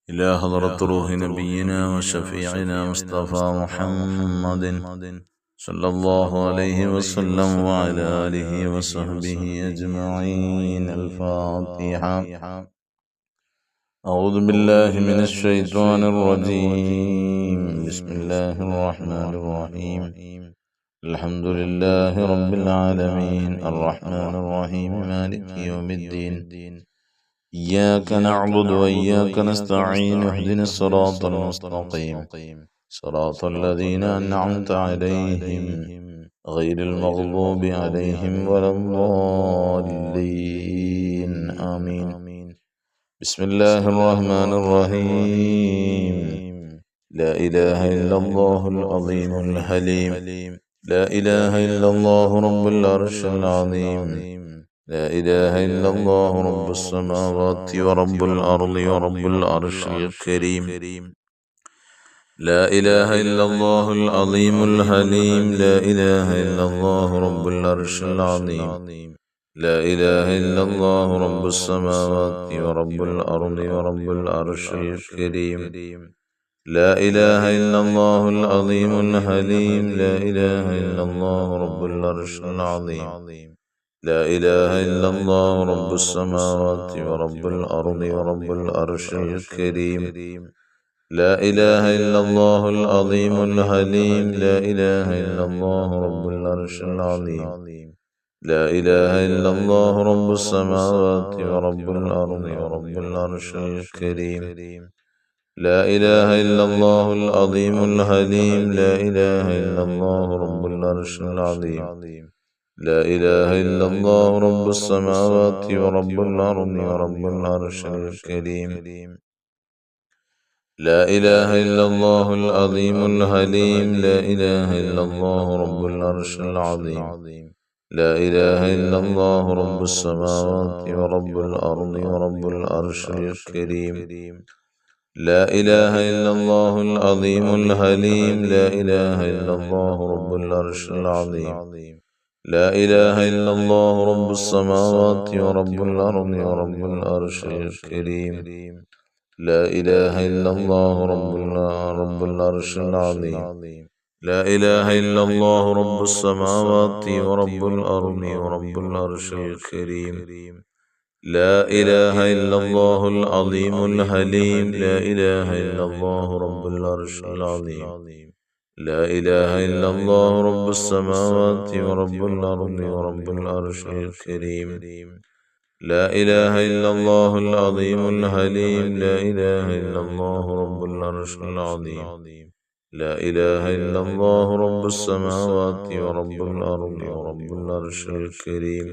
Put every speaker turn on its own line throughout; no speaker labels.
إلى حضرة روح نبينا وشفيعنا مصطفى محمد صلى الله عليه وسلم وعلى آله وصحبه أجمعين. الفاتحة. أعوذ بالله من الشيطان الرجيم. بسم الله الرحمن الرحيم. الحمد لله رب العالمين الرحمن الرحيم مالك يوم الدين. إياك نعبد وإياك نستعين اهدنا الصراط المستقيم صراط الذين أنعمت عليهم غير المغضوب عليهم ولا الضالين آمين. بسم الله الرحمن الرحيم. لا إله إلا الله العظيم الحليم. لا إله إلا الله رب العرش العظيم. لا إله إلا الله رب السماوات ورب الأرض ورب العرش الكريم. لا إله إلا الله العظيم الحليم. لا إله إلا الله رب العرش العظيم. لا إله إلا الله رب السماوات ورب الأرض ورب العرش الكريم. لا إله إلا الله العظيم الحليم. لا إله إلا الله رب العرش العظيم. لا إله إلا الله رب السماوات ورب الأرض ورب العرش الكريم. لا إله إلا الله العظيم الحليم. لا إله إلا الله رب العرش العظيم. لا إله إلا الله رب السماوات ورب الأرض ورب العرش الكريم. لا إله إلا الله العظيم الحليم. لا إله إلا الله رب العرش العظيم. لا إله إلا الله رب السماوات ورب الأرض ورب العرش الكريم. لا إله إلا الله العظيم الحليم. لا إله إلا الله رب العرش العظيم. لا إله إلا الله رب السماوات ورب الأرض ورب العرش الكريم. لا إله إلا الله العظيم الحليم. لا إله إلا الله رب العرش العظيم. لا إله إلا الله رب السماوات ورب الأرض ورب العرش الكريم. لا إله إلا الله رب العرش العظيم. لا إله إلا الله رب السماوات ورب الأرض ورب العرش الكريم. لا إله إلا الله العظيم الحليم. لا إله إلا الله رب العرش العظيم. لا إله إلا الله رب السماوات ورب الأرض ورب العرش الكريم. لا إله إلا الله العظيم الحليم. لا إله إلا الله رب العرش العظيم. لا إله إلا الله رب السماوات ورب الأرض ورب العرش الكريم.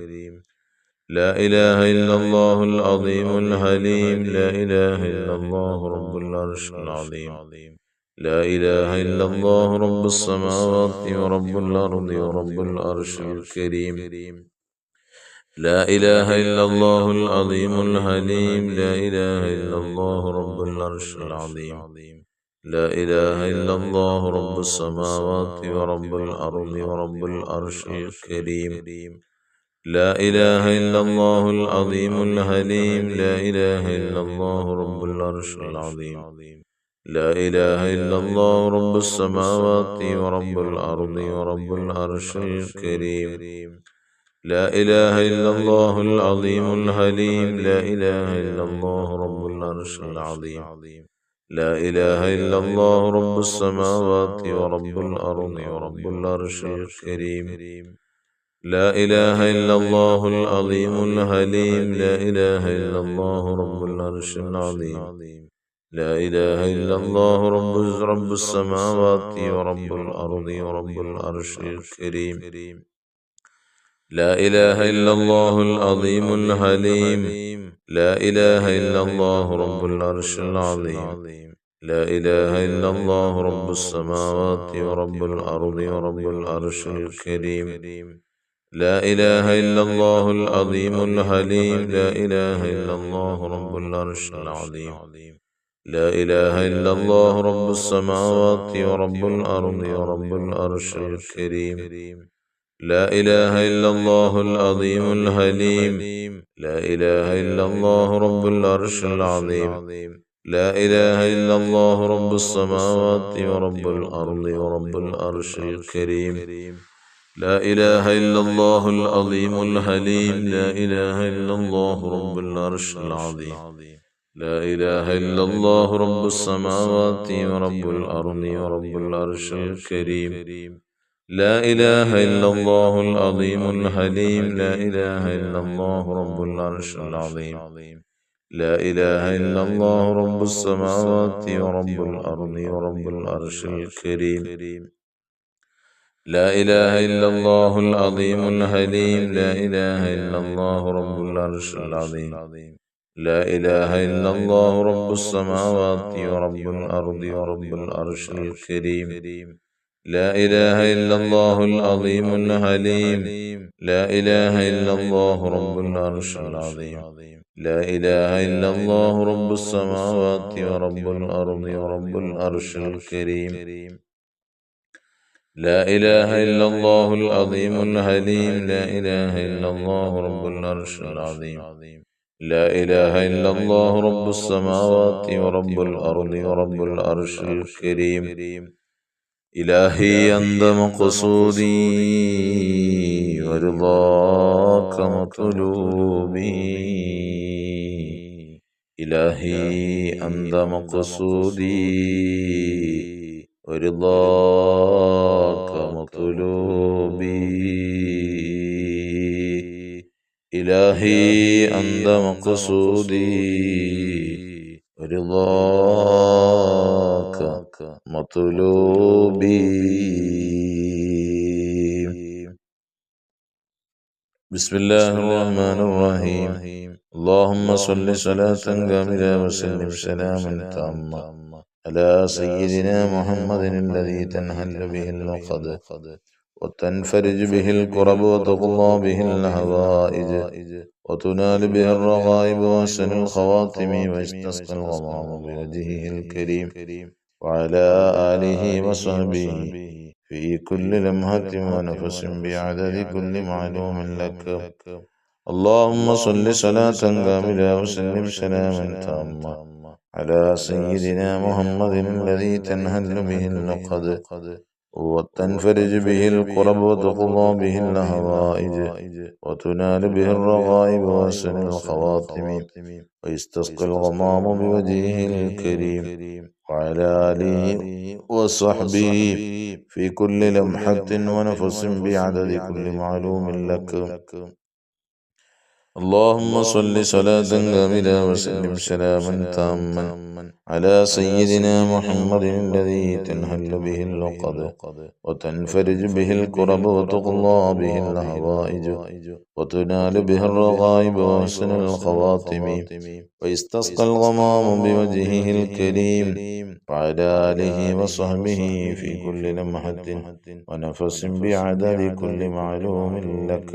لا إله إلا الله العظيم الحليم. لا إله إلا الله رب العرش العظيم. لا إله إلا الله رب السماوات ورب الأرض ورب العرش الكريم. لا إله إلا الله العظيم الحليم. لا إله إلا الله رب العرش العظيم. لا إله إلا الله رب السماوات ورب الأرض ورب العرش الكريم. لا إله إلا الله العظيم الحليم. لا إله إلا الله رب العرش العظيم. لا إله إلا الله رب السماوات ورب الأرض ورب العرش الكريم. لا إله إلا الله العظيم الحليم. لا إله إلا الله رب العرش العظيم. لا إله إلا الله رب السماوات ورب الأرض ورب العرش الكريم. لا إله إلا الله العظيم الحليم. لا إله إلا الله رب العرش العظيم. لا إله إلا الله رب السماوات ورب الأرض ورب العرش الكريم. لا إله إلا الله العظيم الحليم. لا إله إلا الله رب العرش العظيم. لا إله إلا الله رب السماوات ورب الأرض ورب العرش الكريم. لا إله إلا الله العظيم الحليم. لا إله إلا الله رب العرش العظيم. لا إله إلا الله رب السماوات ورب الأرض ورب العرش الكريم. لا إله إلا الله العظيم الحليم. لا إله إلا الله رب العرش العظيم. لا إله إلا الله رب السماوات ورب الأرض ورب العرش الكريم لا إله إلا الله العظيم الحليم لا إله إلا الله رب العرش العظيم لا إله إلا الله رب السماوات ورب الأرض ورب العرش الكريم لا إله إلا الله العظيم الحليم لا إله إلا الله رب العرش العظيم لا إله إلا الله رب السماوات ورب الأرض ورب العرش الكريم لا إله إلا الله العظيم الحليم لا إله إلا الله رب العرش العظيم لا إله إلا الله رب السماوات ورب الأرض ورب العرش الكريم لا إله إلا الله العظيم الحليم لا إله إلا الله رب العرش العظيم لا إله إلا الله رب السماوات ورب الأرض ورب العرش الكريم لا إله إلا الله العظيم الحليم لا إله إلا الله رب العرش العظيم لا إله إلا الله رب السماوات ورب الأرض ورب العرش الكريم إلهي أنت مقصودي ورضاك مطلوبي إلهي أنت مقصودي ورضاك مطلوبي إلهي أنت مقصودي ورضاك مطلوبي بسم الله الرحمن الرحيم اللهم صل صلاة كاملة وسلم سلاما تاما على سيدنا محمد الذي تنحل به العقد وتنفرج به الكرب وتقضى به الحوائج وتنال به الرغائب وحسن الخواتم ويستسقى الغمام بوجهه الكريم وعلى آله وصحبه في كل لمحة ونفس بعدد كل معلوم لك اللهم صل صلاة كاملة وسلم سلاما تاما على سيدنا محمد الذي تنحل به العقد وتنفرج به الكرب وتقضى به الحوائج وتنال به الرغائب وحسن الخواتم ويستسقى الغمام بوجهه الكريم وعلى آله وصحبه في كل لمحة ونفس بعدد كل معلوم لك اللهم صل صلاة كاملة وسلم سلاما تاما على سيدنا محمد الذي تنحل به العقد وتنفرج به الكرب وتقضى به الحوائج وتنال به الرغائب وحسن الخواتم ويستسقى الغمام بوجهه الكريم وعلى آله وصحبه في كل لمحة ونفس بعدد كل معلوم لك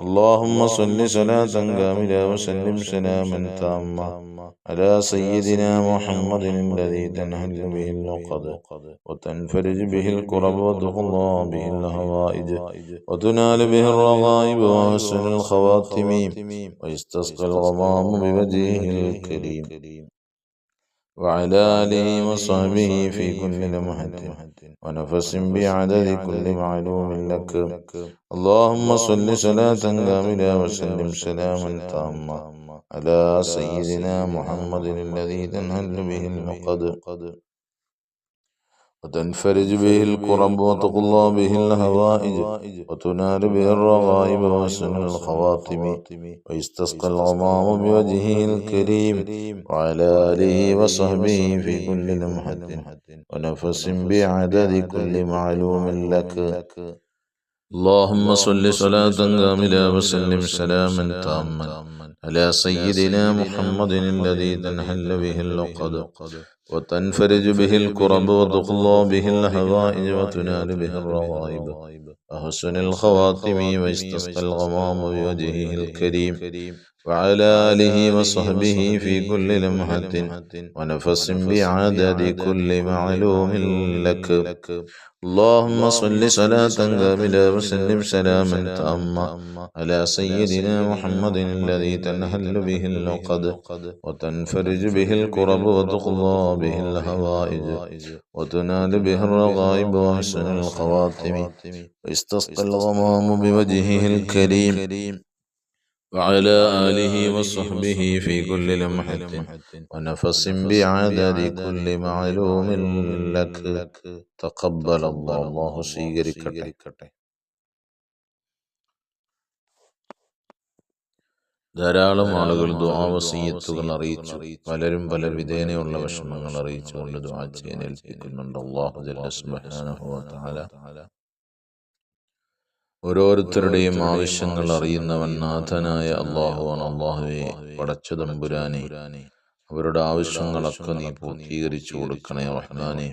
اللهم صل صلاة كاملة وسلم سلاما تاما على سيدنا محمد الذي تنحل به العقد وتنفرج به الكرب وتقضى به الحوائج وتنال به الرغائب وحسن الخواتم ويستسقى الغمام بوجهه الكريم وعلى آله وصحبه في كل لمحة ونفس بعدد كل معلوم لك اللهم صل صلاة كاملة وسلم سلاما تاما على سيدنا محمد الذي تنحل به العقد وتنفرج به الكرب وتقضى به الحوائج وتنال به الرغائب وحسن الخواتم ويستسقى الغمام بوجهه الكريم وعلى آله وصحبه في كل لمحة ونفس بعدد كل معلوم لك اللهم صل صلاة كاملة وسلم سلاما تاما على سيدنا محمد الذي تنحل به العقد وتنفرج به الكرب وتقضى به الحوائج وتنال به الرغائب وحسن الخواتم ويستسقى الغمام بوجهه الكريم وعلى آله وصحبه في كل لمحة ونفس بعدد كل معلوم لك. اللهم صل صلاة كاملة وسلم سلاما تاما على سيدنا محمد الذي تنهل به اللقد وتنفرج به الكرب وتقضى به الهوائج وتنال به الرغائب وحسن الخواتم ويستسقى الغمام بوجهه الكريم وعلى آله وصحبه في كل لمحة ونفس بعدد كل معلوم لك. تقبل الله സ്വീകരിക്കട്ടെ. ധാരാളം ആളുകൾ ദുആ വസിയത്തുകൾ അറിയിച്ചു. പലരും പല വിധേനയുള്ള വിഷമങ്ങൾ അറിയിച്ചുകൊണ്ട് ദുആ ചെയ്യാൻ ഏൽപ്പിക്കുന്നുണ്ട്. അല്ലാഹു ജല്ല സുബ്ഹാനഹു വ തആല ഓരോരുത്തരുടെയും ആവശ്യങ്ങൾ അറിയുന്നവൻ നാഥനായ അല്ലാഹുവാണ്. അല്ലാഹുവേ, പടച്ച തമ്പുരാനെ, അവരുടെ ആവശ്യങ്ങളൊക്കെ നീ പൂർത്തീകരിച്ചു കൊടുക്കണേ റഹ്മാനെ.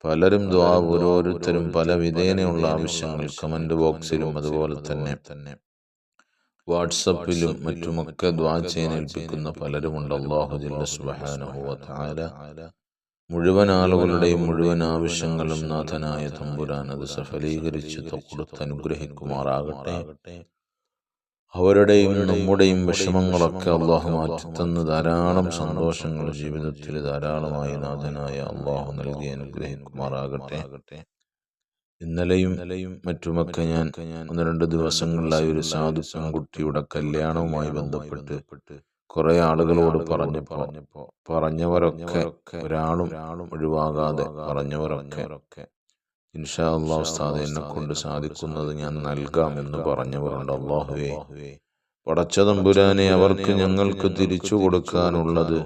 പലരും ദുആ, ഓരോരുത്തരും പല വിധേനയുള്ള ആവശ്യങ്ങൾ കമന്റ് ബോക്സിലും അതുപോലെ തന്നെ വാട്സപ്പിലും മറ്റുമൊക്കെ ദുആ ചെയ്യാൻ ഏൽപ്പിക്കുന്ന പലരുമുണ്ട്. അല്ലാഹു ജല്ല സുബ്ഹാനഹു വ തആല മുഴുവൻ ആളുകളുടെയും മുഴുവൻ ആവശ്യങ്ങളും നാഥനായ തമ്പുരാൻ അത് സഫലീകരിച്ച് കൊടുത്ത് അനുഗ്രഹിക്കുമാറാകട്ടെ. അവരുടെയും നമ്മുടെയും വിഷമങ്ങളൊക്കെ അള്ളാഹു മാറ്റിത്തന്ന് ധാരാളം സന്തോഷങ്ങൾ ജീവിതത്തിൽ ധാരാളമായി നാഥനായ അള്ളാഹു നൽകി അനുഗ്രഹിക്കുമാറാകട്ടെ. ഇന്നലെയും മറ്റുമൊക്കെ ഞാൻ 1-2 ദിവസങ്ങളിലായി ഒരു സാധു പെൺകുട്ടിയുടെ കല്യാണവുമായി ബന്ധപ്പെട്ട് കുറെ ആളുകളോട് പറഞ്ഞവരൊക്കെ ഒരാളും ഒഴിവാകാതെ പറഞ്ഞവരൊക്കെ ഇൻഷാ അല്ലാഹ് ഉസ്താദ്, എന്നെ കൊണ്ട് സാധിക്കുന്നത് ഞാൻ നൽകാം എന്ന് പറഞ്ഞവരുണ്ട്. അല്ലാഹുവേ, പടച്ച തമ്പുരാനെ, അവർക്ക് ഞങ്ങൾക്ക് തിരിച്ചു കൊടുക്കാനുള്ളത്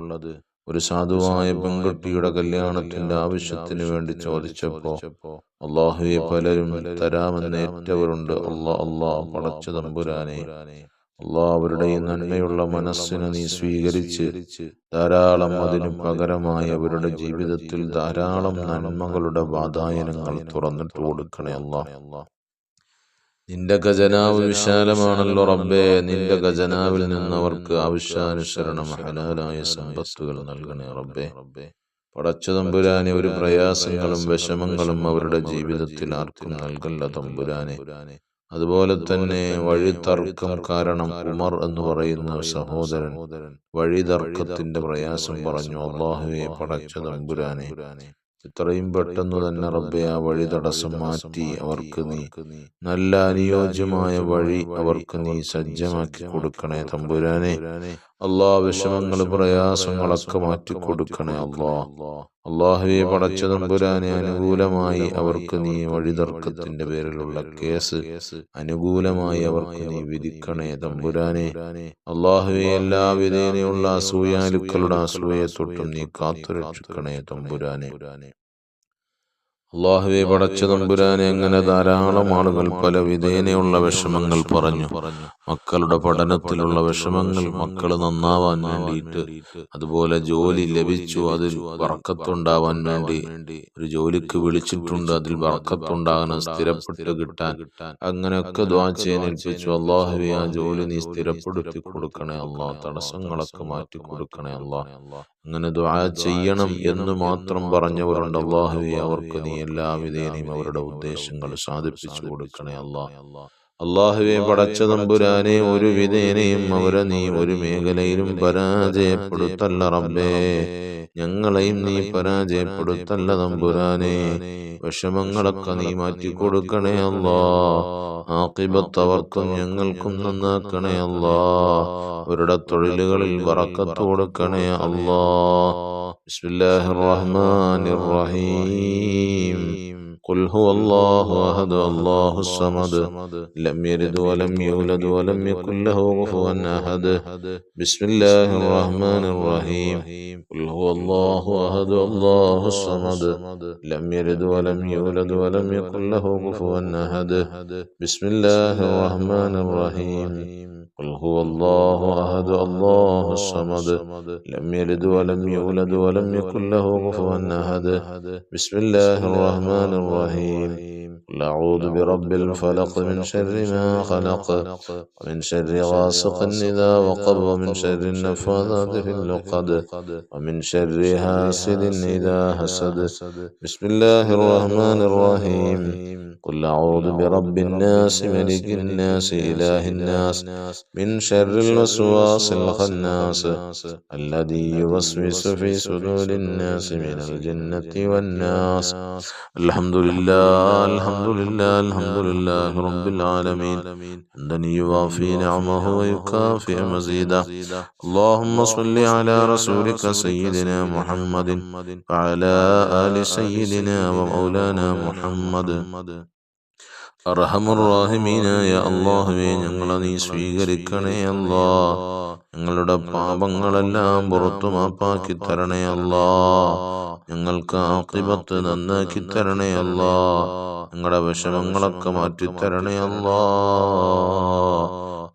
ഒരു സാധുവായ പെൺകുട്ടിയുടെ കല്യാണത്തിന്റെ ആവശ്യത്തിന് വേണ്ടി ചോദിച്ചപ്പോ അല്ലാഹുവേ, പലരും തരാമെന്ന് ഏറ്റവരുണ്ട്. അല്ലാഹ് പടച്ച തമ്പുരാനെ, അല്ലാഹ് അവരുടെ ഈ നന്മയുള്ള മനസ്സിനെ നീ സ്വീകരിച്ച് ധാരാളം അതിനു പകരമായി അവരുടെ ജീവിതത്തിൽ ധാരാളം നന്മകളുടെ വാതായനങ്ങൾ തുറന്നിട്ട് കൊടുക്കണേ അല്ലാഹ്. നിന്റെ ഖജനാവ് വിശാലമാണല്ലോ റബ്ബേ. നിന്റെ ഖജനാവിൽ നിന്ന് അവർക്ക് ആവശ്യാനുസരണം ഹലാലായ സമ്പത്തുകൾ നൽകണേ റബ്ബേ. പടച്ച തമ്പുരാനെ, ഒരു പ്രയാസങ്ങളും വിഷമങ്ങളും അവരുടെ ജീവിതത്തിൽ ആർക്കും നൽകല്ല തമ്പുരാനെ. അതുപോലെ തന്നെ വഴിതർക്കം കാരണം ഉമർ എന്ന് പറയുന്ന സഹോദരൻ വഴിതർക്കത്തിന്റെ പ്രയാസം പറഞ്ഞു. അല്ലാഹുവേ, പടച്ച തമ്പുരാനെ, എത്രയും പെട്ടെന്ന് തന്നെ റബ്ബേ ആ വഴി തടസ്സം മാറ്റി അവർക്ക് നീ നല്ല അനുയോജ്യമായ വഴി അവർക്ക് നീ സജ്ജമാക്കി കൊടുക്കണേ തമ്പുരാനെ. അല്ലാഹ് വിഷമങ്ങൾ പ്രയാസങ്ങളൊക്കെ മാറ്റിക്കൊടുക്കണേ അല്ലാഹുവേ, പടച്ച തമ്പുരാനെ, അനുകൂലമായി അവർക്ക് നീ വഴിതർക്കത്തിന്റെ പേരിലുള്ള കേസ് അനുകൂലമായി അവർക്ക് നീ വിധിക്കണേ തമ്പുരാനെ. അല്ലാഹുവേ, എല്ലാ വിധേനയുള്ള അസൂയാലുക്കളുടെ അസൂയയെ തൊട്ടും നീ കാത്തുരക്ഷിക്കണേ തമ്പുരാനെ. അല്ലാഹുവേ, പടച്ച തമ്പുരാനെ, അങ്ങനെ ധാരാളം ആളുകൾ പല വിധേനയുള്ള വിഷമങ്ങൾ പറഞ്ഞു. മക്കളുടെ പഠനത്തിലുള്ള വിഷമങ്ങൾ, മക്കൾ നന്നാവാൻ വേണ്ടിയിട്ട്, അതുപോലെ ജോലി ലഭിച്ചു അതിൽ ബർക്കത്തുണ്ടാവാൻ വേണ്ടി ഒരു ജോലിക്ക് വിളിച്ചിട്ടുണ്ട്, അതിൽ ബർക്കത്തുണ്ടാകണം, സ്ഥിരപ്പെട്ട് കിട്ടാൻ, അങ്ങനെയൊക്കെ ദുആ ചെയ്യാൻ ഏൽപ്പിച്ചു. അല്ലാഹുവേ, ആ ജോലി നീ സ്ഥിരപ്പെടുത്തി കൊടുക്കണേ അല്ലാഹ്. തടസ്സങ്ങളൊക്കെ മാറ്റി കൊടുക്കണേ അല്ലാഹ്. അങ്ങനെ ദുആ ചെയ്യണം എന്ന് മാത്രം പറഞ്ഞവരുണ്ട്. അല്ലാഹുവേ, അവർക്ക് നീ എല്ലാ വിധേനയും അവരുടെ ഉദ്ദേശങ്ങൾ സാധിപ്പിച്ചു കൊടുക്കണേ അല്ലാഹ്. അല്ലാഹുവേ, പടച്ച തമ്പുരാനെ, ഒരു വിധേനയും അവരെ നീ ഒരു മേഖലയിലും പരാജയപ്പെടുത്തല്ല റബ്ബേ. ഞങ്ങളെയും നീ പരാജയപ്പെടുത്തല്ല തമ്പുരാനെ. വിഷമങ്ങളൊക്കെ നീ മാറ്റി കൊടുക്കണേ അല്ലാഹ്. ആഖിബത്ത് അവർക്കും ഞങ്ങൾക്കും നന്നാക്കണേ അല്ലാഹ്. അവരുടെ തൊഴിലുകളിൽ ബറക്കത്ത് കൊടുക്കണേ അല്ലാഹ്. ബിസ്മില്ലാഹിർ റഹ്മാനിർ റഹീം. ഖുൽ ഹുവല്ലാഹു അഹദ് അല്ലാഹുസ് സമദ് ലം യലിദ് വലം യൂലദ് വലം യകുൽ ലഹു കുഫുവൻ അഹദ്. ബിസ്മില്ലാഹിർ റഹ്മാനിർ റഹീം. ഖുൽ ഹുവല്ലാഹു അഹദ് അല്ലാഹുസ് സമദ് ലം യലിദ് വലം യൂലദ് വലം യകുൽ ലഹു കുഫുവൻ അഹദ്. ബിസ്മില്ലാഹിർ റഹ്മാനിർ റഹീം. قل هو الله أحد الله الصمد لم يلد ولم يولد ولم يكن له كفوا أحد بسم الله الرحمن الرحيم قل أعوذ برب الفلق من شر ما خلق ومن شر غاسق إذا وقب ومن شر النفاثات في العقد ومن شر حاسد إذا حسد بسم الله الرحمن الرحيم قل أعوذ برب الناس ملك الناس إله الناس من شر الوسواس الخناس الذي يوسوس في صدور الناس من الجنة والناس الحمد لله الحمد لله الحمد لله رب العالمين حمدا يوافي نعمه ويكافئ مزيده اللهم صل على رسولك سيدنا محمد وعلى آل سيدنا ومولانا محمد അർഹമുർറാഹിമീനായ അല്ലാഹുവേ, ഞങ്ങളെ നീ സ്വീകരിക്കണേ അല്ലാ. ഞങ്ങളുടെ പാപങ്ങളെല്ലാം പുറത്തു മാപ്പാക്കി തരണേ അല്ലാ. ഞങ്ങൾക്ക് ആഖിബത്ത് നന്നാക്കി തരണേ അല്ലാ. ഞങ്ങളുടെ വിഷമങ്ങളൊക്കെ മാറ്റിത്തരണേ അല്ലാ.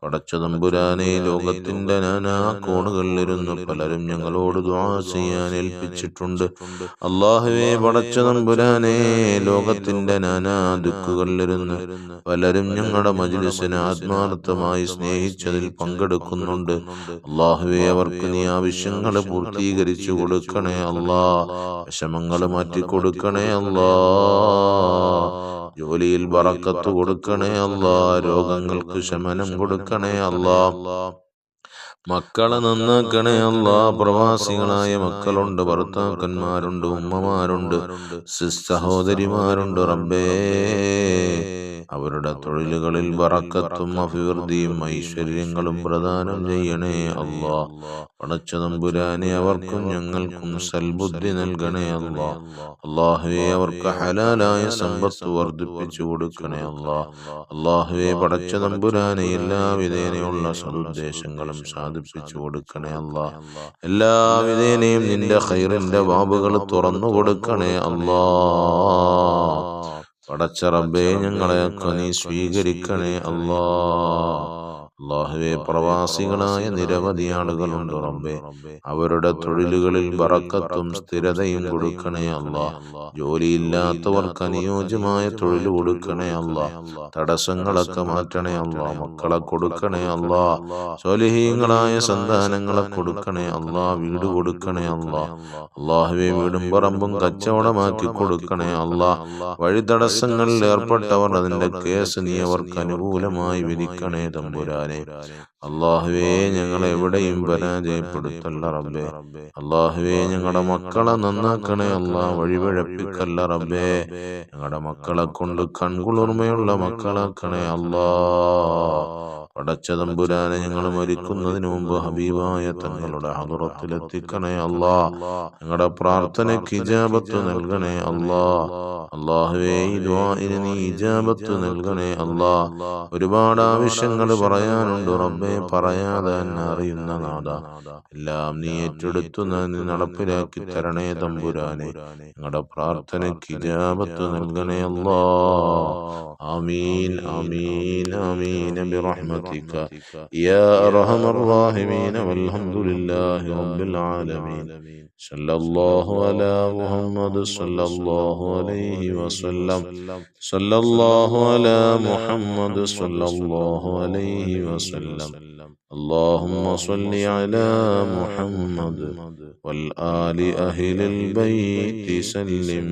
പടച്ച തമ്പുരാനെ, ലോകത്തിന്റെ നാനാ കോണുകളിലിരുന്ന് പലരും ഞങ്ങളോട് ദുആ ചെയ്യാൻ ഏൽപ്പിച്ചിട്ടുണ്ട്. അല്ലാഹുവേ, പടച്ച തമ്പുരാനെ, ലോകത്തിന്റെ നാനാ ദിക്കുകളിലിരുന്ന് പലരും ഞങ്ങളുടെ മജ്ലിസിനെ ആത്മാർത്ഥമായി സ്നേഹിച്ചതിൽ പങ്കെടുക്കുന്നുണ്ട്. അല്ലാഹുവേ, അവർക്ക് നീ ആവശ്യങ്ങൾ പൂർത്തീകരിച്ചു കൊടുക്കണേ അല്ലാ. വിഷമങ്ങൾ മാറ്റിക്കൊടുക്കണേ അല്ലാ. ജോലിയിൽ ബറക്കത്ത് കൊടുക്കണേ അല്ലാ. രോഗങ്ങൾക്ക് ശമനം കൊടുക്കണേ അല്ലാ. മക്കളെ നന്നാക്കണേ അല്ലാ. പ്രവാസികളായ മക്കളുണ്ട്, ഭർത്താക്കന്മാരുണ്ട്, ഉമ്മമാരുണ്ട്, സഹോദരിമാരുണ്ട്. റബ്ബേ, അവരുടെ തൊഴിലുകളിൽ ബറക്കത്തും അഭിവൃദ്ധിയും ഐശ്വര്യങ്ങളും പ്രദാനം ചെയ്യണേ അല്ലാ. പടച്ച തമ്പുരാനെ, അവർക്കും ഞങ്ങൾക്കും സൽബുദ്ധി നൽകണേ അല്ലാ. അല്ലാഹുവേ, അവർക്ക് ഹലാലായ സമ്പത്ത് വർദ്ധിപ്പിച്ചു കൊടുക്കണേ അല്ലാ. അല്ലാഹുവേ, പടച്ച തമ്പുരാനെ, എല്ലാവിധേനയുള്ള സദുദ്ദേശങ്ങളും സാധിപ്പിച്ചു കൊടുക്കണേ അല്ലാ. എല്ലാവിധേനയും നിന്റെ ഖൈറിന്റെ വാബുകൾ തുറന്നു കൊടുക്കണേ അല്ലാ. പടച്ച റബ്ബേ, ഞങ്ങളെയൊക്കെ നീ സ്വീകരിക്കണേ അല്ലാ. അല്ലാഹുവേ, പ്രവാസികളായ നിരവധി ആളുകളുണ്ട് റബ്ബേ. അവരുടെ തൊഴിലുകളിൽ ബറക്കത്തും സ്ഥിരതയും കൊടുക്കണേ അല്ലാ. ജോലിയില്ലാത്തവർക്ക് അനുയോജ്യമായ തൊഴിൽ കൊടുക്കണേ അല്ലാ. തടസ്സങ്ങളൊക്കെ മാറ്റണേ അല്ലാ. മക്കളെ കൊടുക്കണേ അല്ലാ. സ്വാലിഹീങ്ങളായ സന്താനങ്ങളെ കൊടുക്കണേ അല്ലാ. വീട് കൊടുക്കണേ അല്ലാ. അല്ലാഹുവേ, വീടും പറമ്പും കച്ചവടമാക്കി കൊടുക്കണേ അല്ലാ. വഴി തടസ്സങ്ങളിൽ ഏർപ്പെട്ടവർ, അതിന്റെ കേസ് നീ അവർക്ക് അനുകൂലമായി വിധിക്കണേ തമ്പുരാനെ. അല്ലാഹുവേ, ഞങ്ങളെ എവിടെയും പരാജയപ്പെടുത്തല്ല റബ്ബേ. അല്ലാഹുവേ, ഞങ്ങളുടെ മക്കളെ നന്നാക്കണേ അല്ലാ. വഴിവഴപ്പിക്കല്ല റബ്ബേ. ഞങ്ങളുടെ മക്കളെ കൊണ്ട് കൺകുളിർമയുള്ള മക്കളാക്കണേ അല്ലാ. പടച്ച തമ്പുരാനെ, ഞങ്ങൾ മരിക്കുന്നതിന് മുമ്പ് ഹബീബായ തങ്ങളുടെ ഹദറത്തിലെത്തിക്കണേ അല്ലാ. ഞങ്ങളുടെ പ്രാർത്ഥനയ്ക്ക് ഇജാബത്ത് നൽകണേ അല്ലാ. അല്ലാഹുവേ, ഈ ദുആഇന് നീ ഇജാബത്ത് നൽകണേ അല്ലാ. ഒരുപാട് ആവശ്യങ്ങൾ പറയാനുണ്ട് റബ്ബേ, പറയാതെ തന്നെ അറിയുന്ന നാഥ. എല്ലാം നീ ഏറ്റെടുത്തു നടപ്പിലാക്കി തരണേ തമ്പുരാനെ. ഞങ്ങളുടെ പ്രാർത്ഥനയ്ക്ക് ഇജാബത്ത് നൽകണേ അല്ലാ. ആമീൻ ആമീൻ ആമീൻ ബിറഹ്മതിക യാ അർഹമർ റഹീമീൻ. വൽഹംദുലില്ലാഹി റബ്ബിൽ ആലമീൻ. സല്ലല്ലാഹു അലാ മുഹമ്മദ് സല്ലല്ലാഹു അലൈഹി വസല്ലം. സല്ലല്ലാഹു അലാ മുഹമ്മദ് സല്ലല്ലാഹു അലൈഹി വസല്ലം. اللهم صل على محمد والآل أهل البيت سلم.